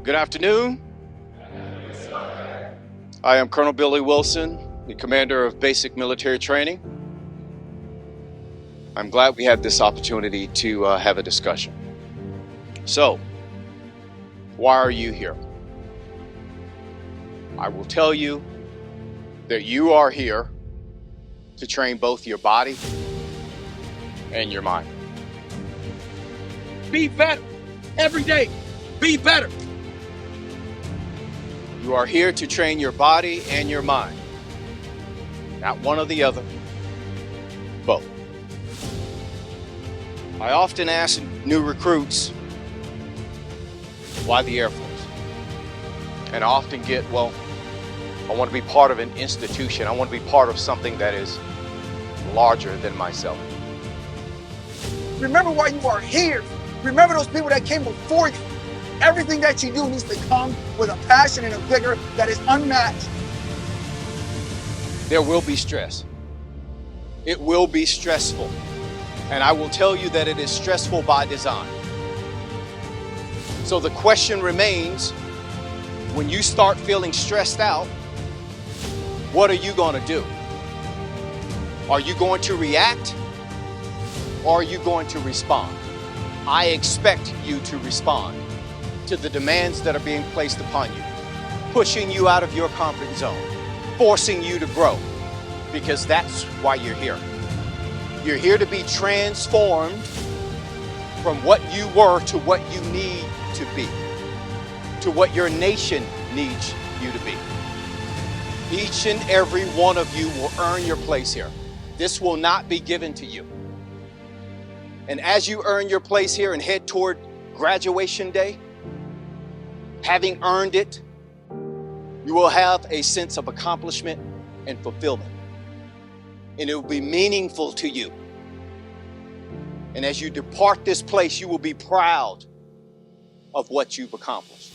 Good afternoon. I am Colonel Billy Wilson, the commander of basic military training. I'm glad we had this opportunity to have a discussion. So, why are you here? I will tell you that you are here to train both your body and your mind. Be better every day. Be better. You are here to train your body and your mind. Not one or the other, both. I often ask new recruits, why the Air Force? And I often get, well, I want to be part of an institution. I want to be part of something that is larger than myself. Remember why you are here. Remember those people that came before you. Everything that you do needs to come with a passion and a vigor that is unmatched. There will be stress. It will be stressful. And I will tell you that it is stressful by design. So the question remains, when you start feeling stressed out, what are you going to do? Are you going to react or are you going to respond? I expect you to respond to the demands that are being placed upon you, pushing you out of your comfort zone, forcing you to grow, because that's why you're here. You're here to be transformed from what you were to what you need to be, to what your nation needs you to be. Each and every one of you will earn your place here. This will not be given to you. And as you earn your place here and head toward graduation day, having earned it, you will have a sense of accomplishment and fulfillment. And it will be meaningful to you. And as you depart this place, you will be proud of what you've accomplished.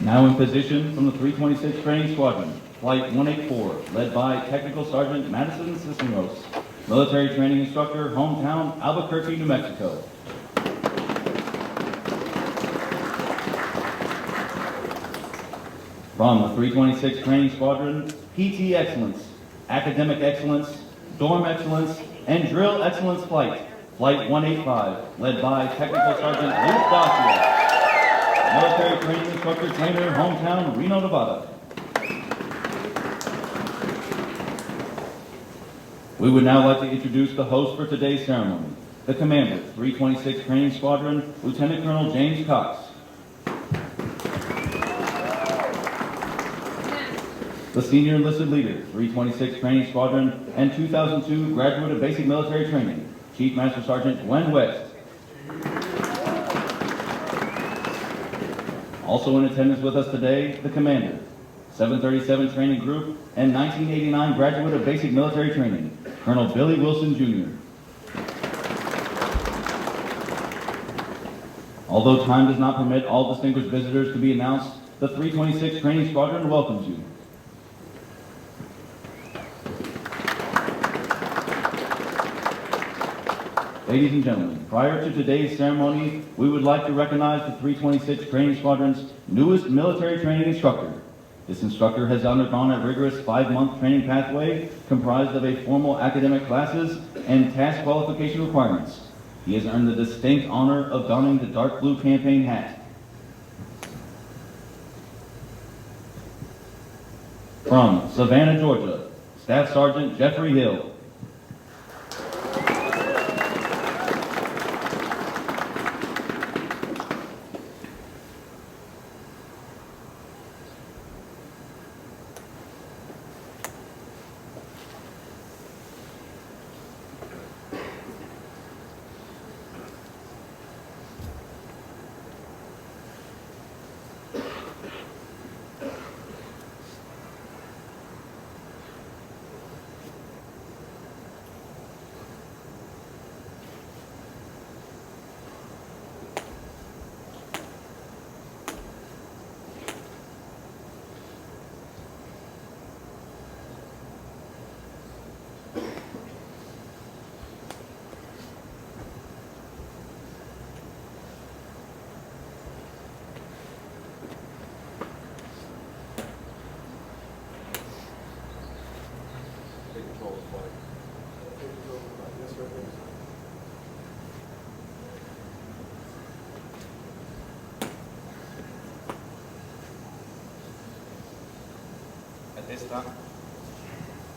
Now in position from the 326 Training Squadron, Flight 184, led by Technical Sergeant Madison Cisneros, military training instructor, hometown Albuquerque, New Mexico. From the 326 Training Squadron, PT Excellence, Academic Excellence, Dorm Excellence, and Drill Excellence Flight, Flight 185, led by Technical Sergeant Luke Dacia, Military Training Instructor Trainer, hometown Reno, Nevada. We would now like to introduce the host for today's ceremony, the Commander, 326 Training Squadron, Lieutenant Colonel James Cox. The Senior Enlisted Leader, 326 Training Squadron, and 2002 Graduate of Basic Military Training, Chief Master Sergeant Gwen West. Also in attendance with us today, the Commander, 737 Training Group, and 1989 Graduate of Basic Military Training, Colonel Billy Wilson, Jr. Although time does not permit all distinguished visitors to be announced, the 326 Training Squadron welcomes you. Ladies and gentlemen, prior to today's ceremony, we would like to recognize the 326 Training Squadron's newest military training instructor. This instructor has undergone a rigorous 5-month training pathway comprised of a formal academic classes and task qualification requirements. He has earned the distinct honor of donning the dark blue campaign hat. From Savannah, Georgia, Staff Sergeant Jeffrey Hill.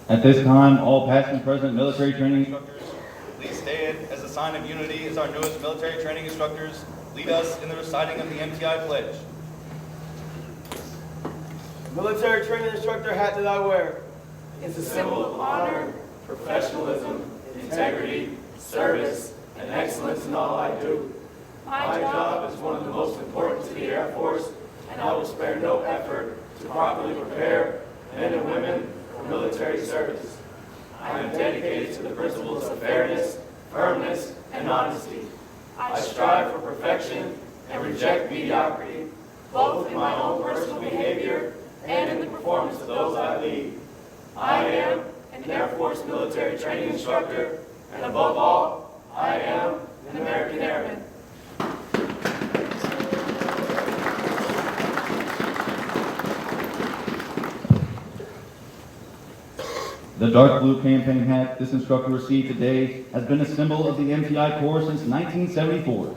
At this time, all past and present military training instructors, please stand as a sign of unity as our newest military training instructors lead us in the reciting of the MTI Pledge. The military training instructor hat that I wear is a symbol of honor, professionalism, integrity, service, and excellence in all I do. My job is one of the most important to the Air Force, and I will spare no effort to properly prepare men and women for military service. I am dedicated to the principles of fairness, firmness, and honesty. I strive for perfection and reject mediocrity, both in my own personal behavior and in the performance of those I lead. I am an Air Force military training instructor, and above all, I am an American Airman. The dark blue campaign hat this instructor received today has been a symbol of the MTI Corps since 1974.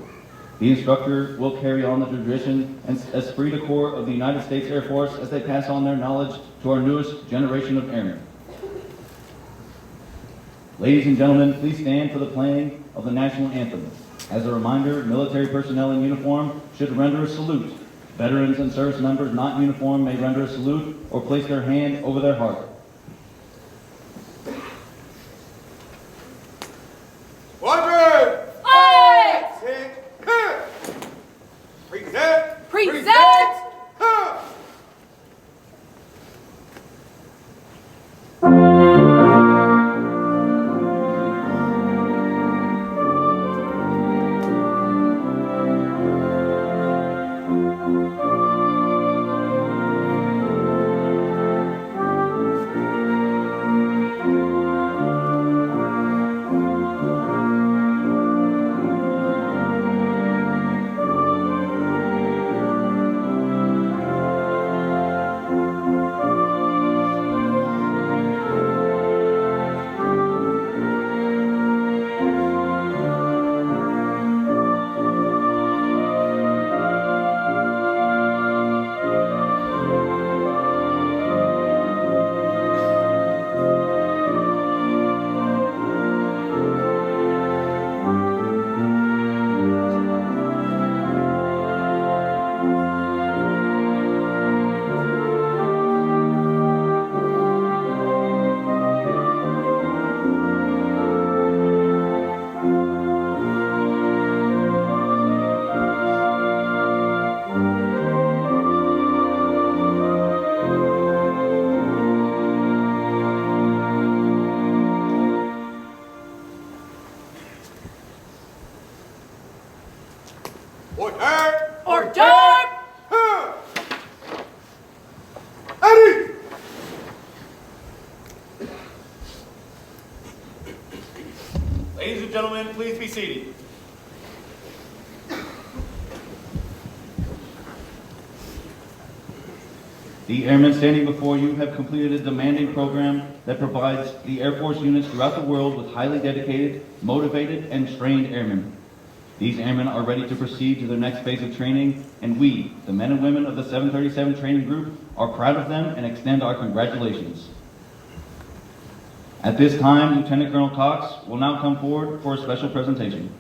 The instructor will carry on the tradition and esprit de corps of the United States Air Force as they pass on their knowledge to our newest generation of airmen. Ladies and gentlemen, please stand for the playing of the national anthem. As a reminder, military personnel in uniform should render a salute. Veterans and service members not in uniform may render a salute or place their hand over their heart. Order! Order! Eddie! Ladies and gentlemen, please be seated. The airmen standing before you have completed a demanding program that provides the Air Force units throughout the world with highly dedicated, motivated, and trained airmen. These airmen are ready to proceed to their next phase of training, and we, the men and women of the 737 Training Group, are proud of them and extend our congratulations. At this time, Lieutenant Colonel Cox will now come forward for a special presentation.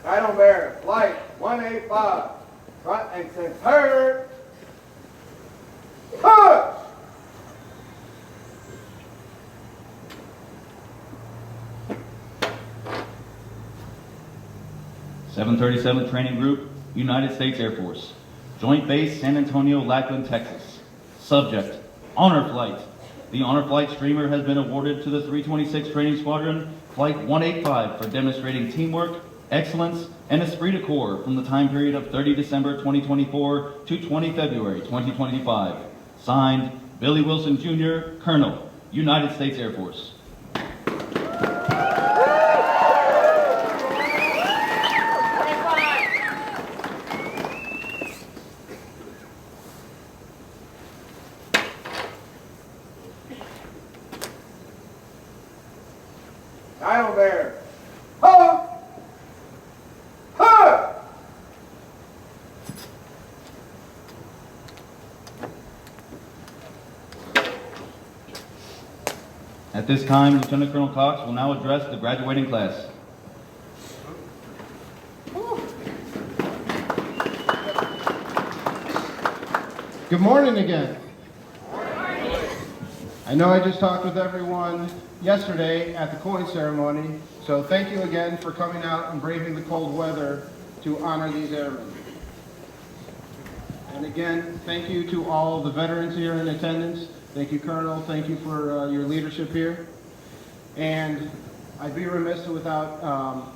Right on bear, flight 185, front and center. Push! 737 Training Group, United States Air Force. Joint Base San Antonio-Lackland, Texas. Subject, Honor Flight. The Honor Flight streamer has been awarded to the 326 Training Squadron, Flight 185, for demonstrating teamwork, excellence, and esprit de corps from the time period of 30 December 2024 to 20 February 2025. Signed, Billy Wilson Jr., Colonel, United States Air Force. Right on bear. Ho! Ho! At this time, Lieutenant Colonel Cox will now address the graduating class. Good morning again. I know I just talked with everyone yesterday at the coin ceremony, so thank you again for coming out and braving the cold weather to honor these airmen. And again, thank you to all the veterans here in attendance. Thank you, Colonel. Thank you for your leadership here. And I'd be remiss without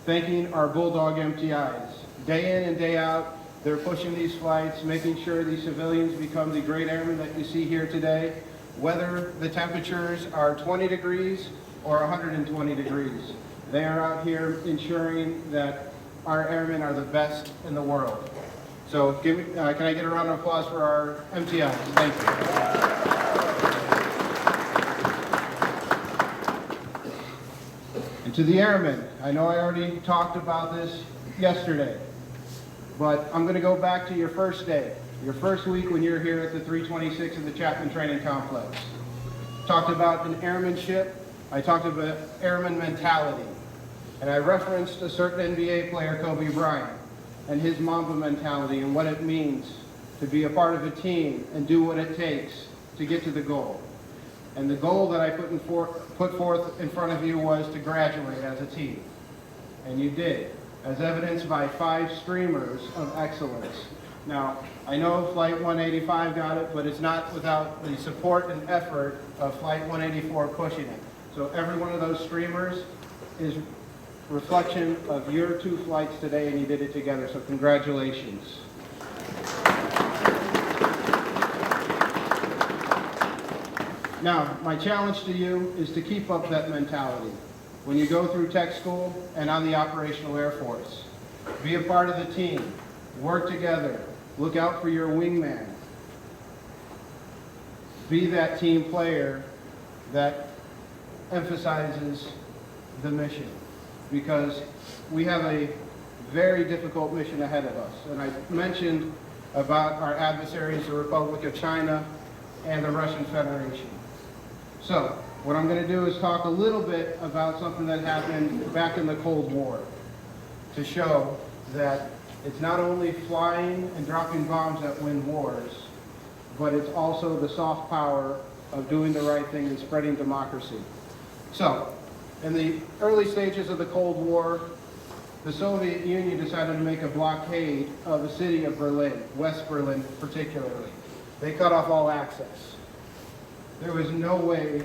thanking our Bulldog MTIs. Day in and day out, they're pushing these flights, making sure these civilians become the great airmen that you see here today, whether the temperatures are 20 degrees or 120 degrees. They are out here ensuring that our airmen are the best in the world. So can I get a round of applause for our MTIs? Thank you. And to the airmen, I know I already talked about this yesterday, but I'm going to go back to your first day, your first week when you're here at the 326 in the Chapman Training Complex. Talked about an airmanship, I talked about airman mentality, and I referenced a certain NBA player, Kobe Bryant, and his Mamba mentality and what it means to be a part of a team and do what it takes to get to the goal. And the goal that I put forth in front of you was to graduate as a team. And you did, as evidenced by 5 streamers of excellence. Now, I know Flight 185 got it, but it's not without the support and effort of Flight 184 pushing it. So every one of those streamers is reflection of your 2 flights today, and you did it together, so congratulations. Now, my challenge to you is to keep up that mentality when you go through tech school and on the Operational Air Force. Be a part of the team, work together, look out for your wingman. Be that team player that emphasizes the mission, because we have a very difficult mission ahead of us. And I mentioned about our adversaries, the Republic of China and the Russian Federation. So what I'm going to do is talk a little bit about something that happened back in the Cold War to show that it's not only flying and dropping bombs that win wars, but it's also the soft power of doing the right thing and spreading democracy. So, in the early stages of the Cold War, the Soviet Union decided to make a blockade of the city of Berlin, West Berlin particularly. They cut off all access. There was no way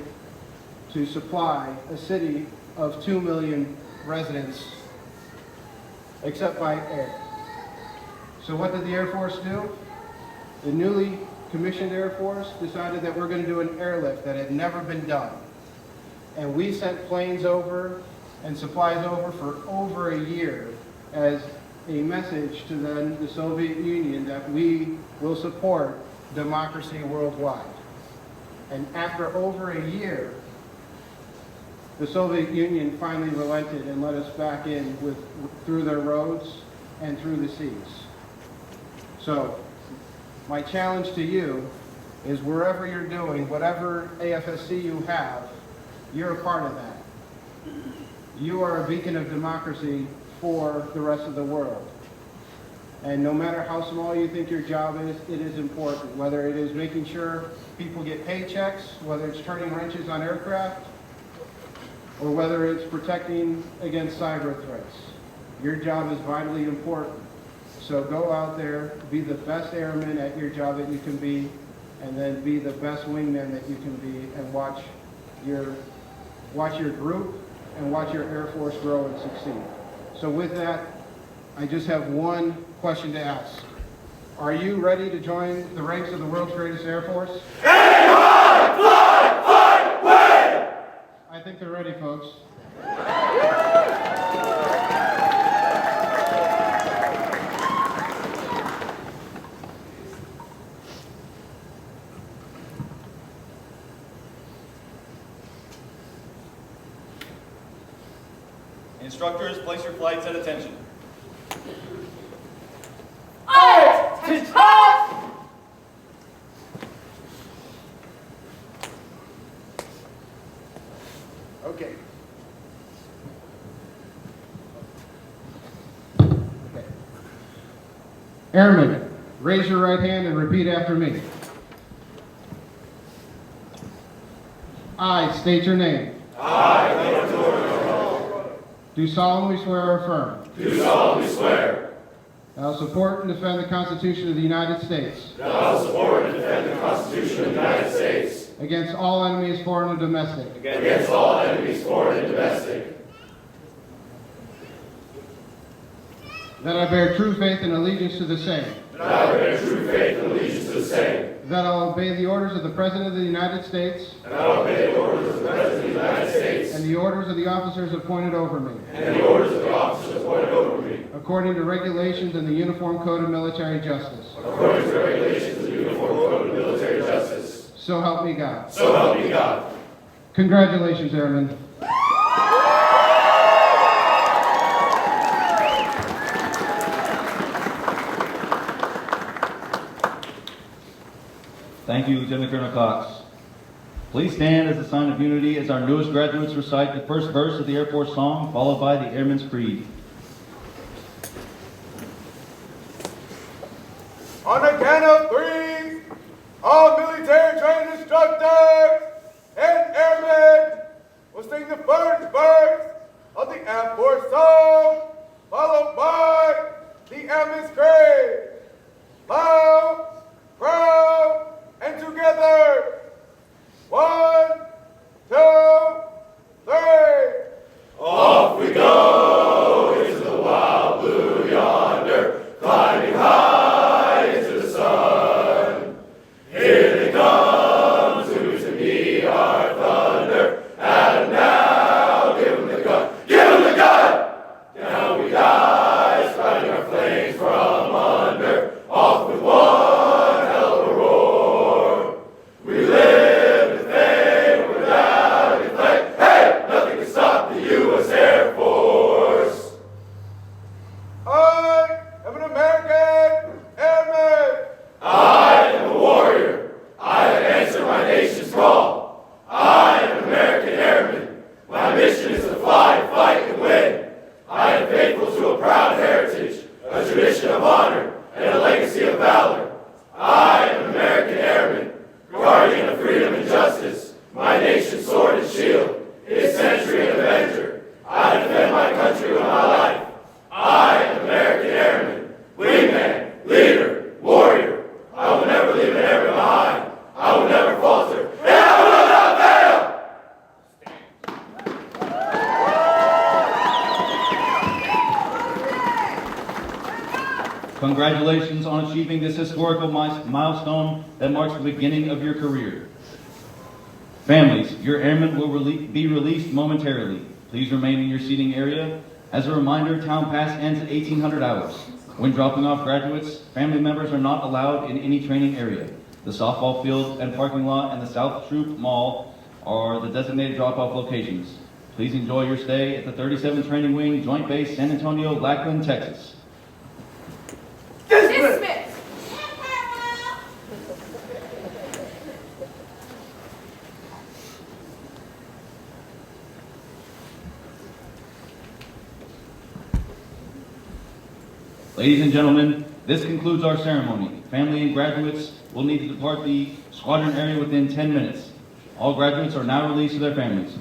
to supply a city of 2 million residents except by air. So what did the Air Force do? The newly commissioned Air Force decided that we're going to do an airlift that had never been done. And we sent planes over and supplies over for over a year as a message to the Soviet Union that we will support democracy worldwide. And after over a year, the Soviet Union finally relented and let us back in through their roads and through the seas. So my challenge to you is wherever you're doing, whatever AFSC you have, you're a part of that. You are a beacon of democracy for the rest of the world. And no matter how small you think your job is, it is important. Whether it is making sure people get paychecks, whether it's turning wrenches on aircraft, or whether it's protecting against cyber threats. Your job is vitally important. So go out there, be the best airman at your job that you can be, and then be the best wingman that you can be, and watch your group and watch your Air Force grow and succeed. So with that, I just have one question to ask. Are you ready to join the ranks of the world's greatest Air Force? Aim high, fly, fight, win! I think they're ready, folks. Instructors, place your flights at attention. Art to top! Okay. Airmen, raise your right hand and repeat after me. I state your name. Do solemnly swear or affirm. Do solemnly swear. That I will support and defend the Constitution of the United States. That I will support and defend the Constitution of the United States. Against all enemies, foreign and domestic. Against all enemies, foreign and domestic. That I bear true faith and allegiance to the same. That I bear true faith and allegiance to the same. That I will obey the orders of the President of the United States. And I will obey the orders of the President of the United States. And the orders of the officers appointed over me. And the orders of the officers appointed over me. According to regulations and the Uniform Code of Military Justice. According to the regulations of the Uniform Code of Military Justice. So help me God. So help me God. Congratulations, Airmen. Thank you, Lieutenant Colonel Cox. Please stand as a sign of unity as our newest graduates recite the first verse of the Air Force song, followed by the Airman's Creed. On a count of three, all military training instructors and airmen will sing the first verse of the Air Force song, followed by the Airman's Creed. Loud, proud, and together. 1, 2, 3. Off we go into the wild blue yonder, climbing high into the sun. Here they come to meet our thunder. Adam now, give 'em the gun, give 'em the gun. Down we die, spouting our flames from under. Off with one hell of a roar. We live in fame without any flag. Hey, nothing can stop the U.S. Air Force. I am an American airman. I am a warrior. I have answered my nation's call. I am an American airman. My mission is to fly, fight, and win. I am faithful to a proud heritage, a tradition of honor, and a legacy of valor. I am an American airman, guardian of freedom and justice, my nation's sword and shield, its century and avenger. I defend my country with my life. Congratulations on achieving this historical milestone that marks the beginning of your career. Families, your airmen will be released momentarily. Please remain in your seating area. As a reminder, Town Pass ends at 1800 hours. When dropping off graduates, family members are not allowed in any training area. The softball field and parking lot and the South Troop Mall are the designated drop-off locations. Please enjoy your stay at the 37th Training Wing, Joint Base San Antonio-Lackland, Texas. Dismissed. Ladies and gentlemen, this concludes our ceremony. Family and graduates will need to depart the squadron area within 10 minutes. All graduates are now released to their families.